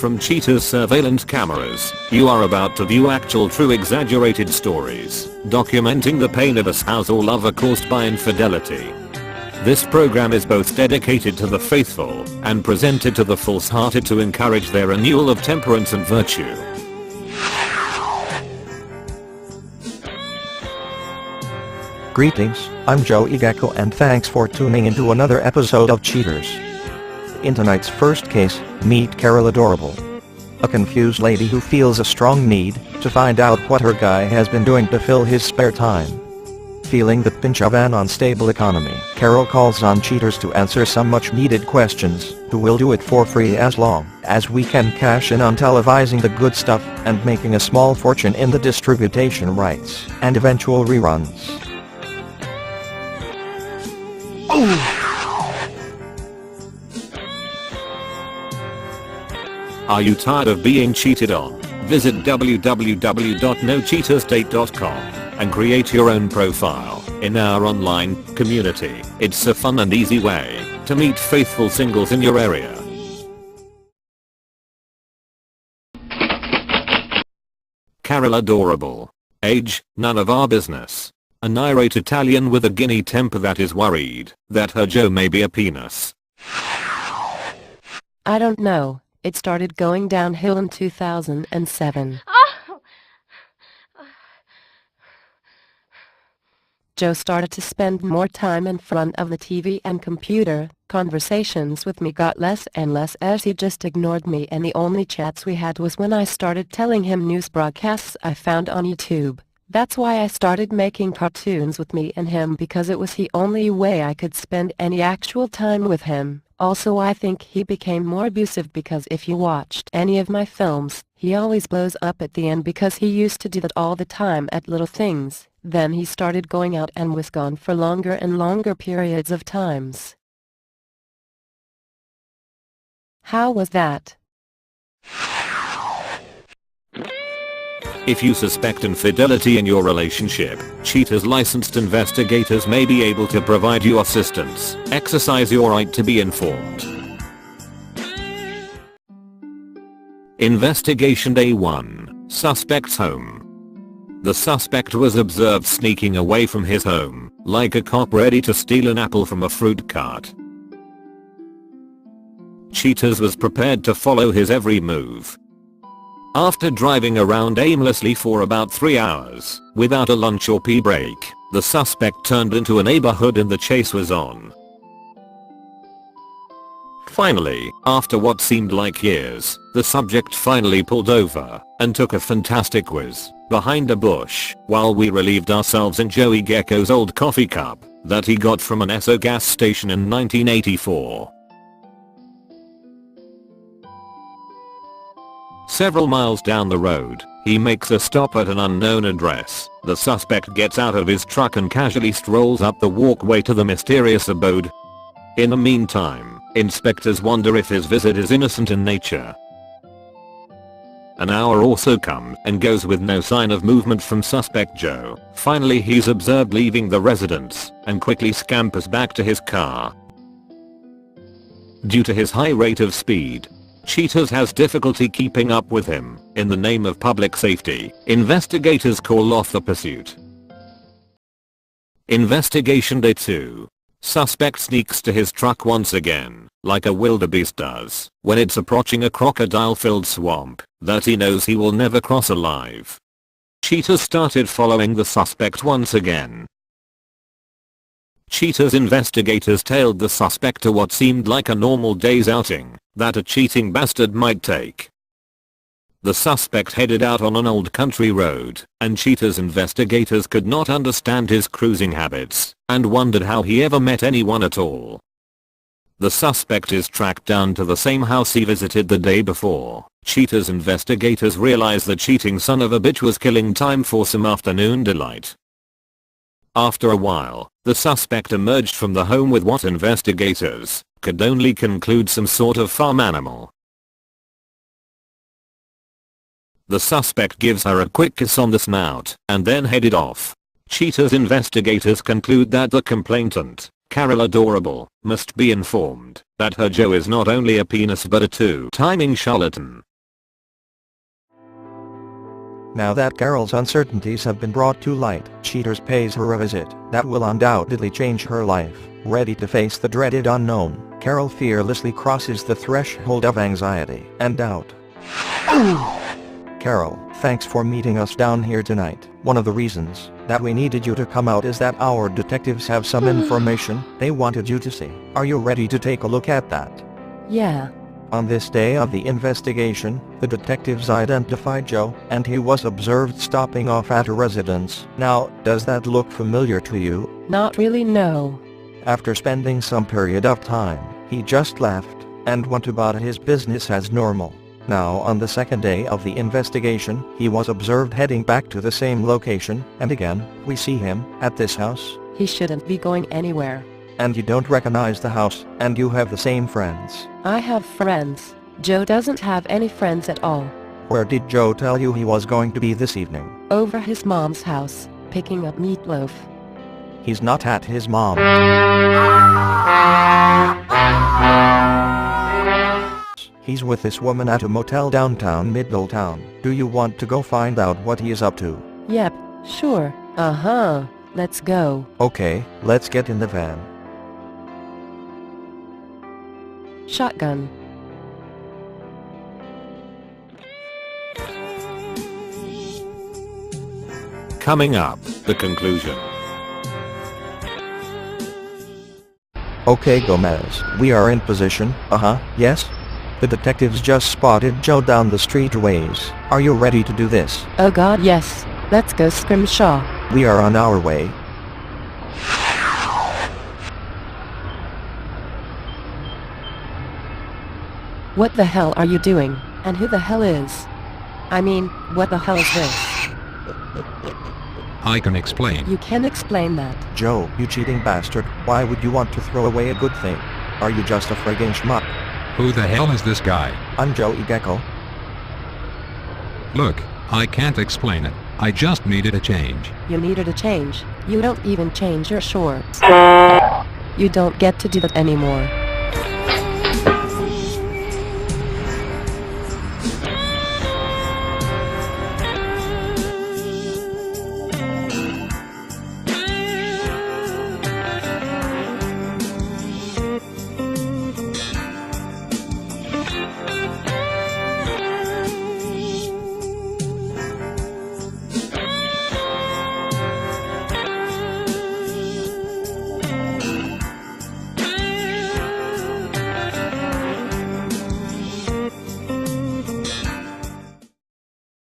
From Cheetah's surveillance cameras, you are about to view actual true exaggerated stories, documenting the pain of a spouse or lover caused by infidelity. This program is both dedicated to the faithful and presented to the false-hearted to encourage their renewal of temperance and virtue. Greetings, I'm Joey Gecko and thanks for tuning into another episode of Cheaters. In tonight's first case, meet Carol Adorable. A confused lady who feels a strong need to find out what her guy has been doing to fill his spare time. Feeling the pinch of an unstable economy, Carol calls on cheaters to answer some much-needed questions, who will do it for free as long as we can cash in on televising the good stuff and making a small fortune in the distributation rights and eventual reruns. Are you tired of being cheated on? Visit www.nocheatersdate.com and create your own profile in our online community. It's a fun and easy way to meet faithful singles in your area. Carol Adorable. Age, none of our business. An irate Italian with a Guinea temper that is worried that her Joe may be a penis. I don't know. It started going downhill in 2007. Joe started to spend more time in front of the TV and computer. Conversations with me got less and less as he just ignored me, and the only chats we had was when I started telling him news broadcasts I found on YouTube. That's why I started making cartoons with me and him, because it was the only way I could spend any actual time with him. Also, I think he became more abusive because if you watched any of my films, he always blows up at the end because he used to do that all the time at little things. Then he started going out and was gone for longer and longer periods of times. How was that? If you suspect infidelity in your relationship, Cheaters licensed investigators may be able to provide you assistance. Exercise your right to be informed. Investigation Day 1. Suspect's home. The suspect was observed sneaking away from his home, like a cop ready to steal an apple from a fruit cart. Cheaters was prepared to follow his every move. After driving around aimlessly for about 3 hours, without a lunch or pee break, the suspect turned into a neighborhood and the chase was on. Finally, after what seemed like years, the subject finally pulled over and took a fantastic whiz behind a bush while we relieved ourselves in Joey Gecko's old coffee cup that he got from an Esso gas station in 1984. Several miles down the road, he makes a stop at an unknown address. The suspect gets out of his truck and casually strolls up the walkway to the mysterious abode. In the meantime, inspectors wonder if his visit is innocent in nature. An hour or so comes and goes with no sign of movement from suspect Joe. Finally, he's observed leaving the residence and quickly scampers back to his car. Due to his high rate of speed, Cheaters has difficulty keeping up with him. In the name of public safety, investigators call off the pursuit. Investigation Day 2. Suspect sneaks to his truck once again, like a wildebeest does, when it's approaching a crocodile-filled swamp that he knows he will never cross alive. Cheaters started following the suspect once again. Cheaters investigators tailed the suspect to what seemed like a normal day's outing that a cheating bastard might take. The suspect headed out on an old country road, and Cheaters investigators could not understand his cruising habits and wondered how he ever met anyone at all. The suspect is tracked down to the same house he visited the day before. Cheaters investigators realize the cheating son of a bitch was killing time for some afternoon delight. After a while, the suspect emerged from the home with what investigators could only conclude some sort of farm animal. The suspect gives her a quick kiss on the snout and then headed off. Cheaters investigators conclude that the complainant, Carol Adorable, must be informed that her Joe is not only a penis but a two-timing charlatan. Now that Carol's uncertainties have been brought to light, Cheaters pays her a visit that will undoubtedly change her life. Ready to face the dreaded unknown, Carol fearlessly crosses the threshold of anxiety and doubt. Carol, thanks for meeting us down here tonight. One of the reasons that we needed you to come out is that our detectives have some information they wanted you to see. Are you ready to take a look at that? Yeah. On this day of the investigation, the detectives identified Joe, and he was observed stopping off at a residence. Now, does that look familiar to you? Not really, no. After spending some period of time, he just left and went about his business as normal. Now on the second day of the investigation, he was observed heading back to the same location, and again, we see him at this house. He shouldn't be going anywhere. And you don't recognize the house, and you have the same friends. I have friends. Joe doesn't have any friends at all. Where did Joe tell you he was going to be this evening? Over his mom's house, picking up meatloaf. He's not at his mom. He's with this woman at a motel downtown Middletown. Do you want to go find out what he is up to? Yep, sure. Uh-huh. Let's go. Okay, let's get in the van. Shotgun. Coming up, the conclusion. Okay Gomez, we are in position, yes? The detectives just spotted Joe down the street ways. Are you ready to do this? Oh god, yes. Let's go, Scrimshaw. We are on our way. What the hell are you doing? And who the hell is? I mean, what the hell is this? I can explain. You can explain that. Joe, you cheating bastard, why would you want to throw away a good thing? Are you just a friggin' schmuck? Who the hell is this guy? I'm Joey Gecko. Look, I can't explain it. I just needed a change. You needed a change. You don't even change your shorts. You don't get to do that anymore.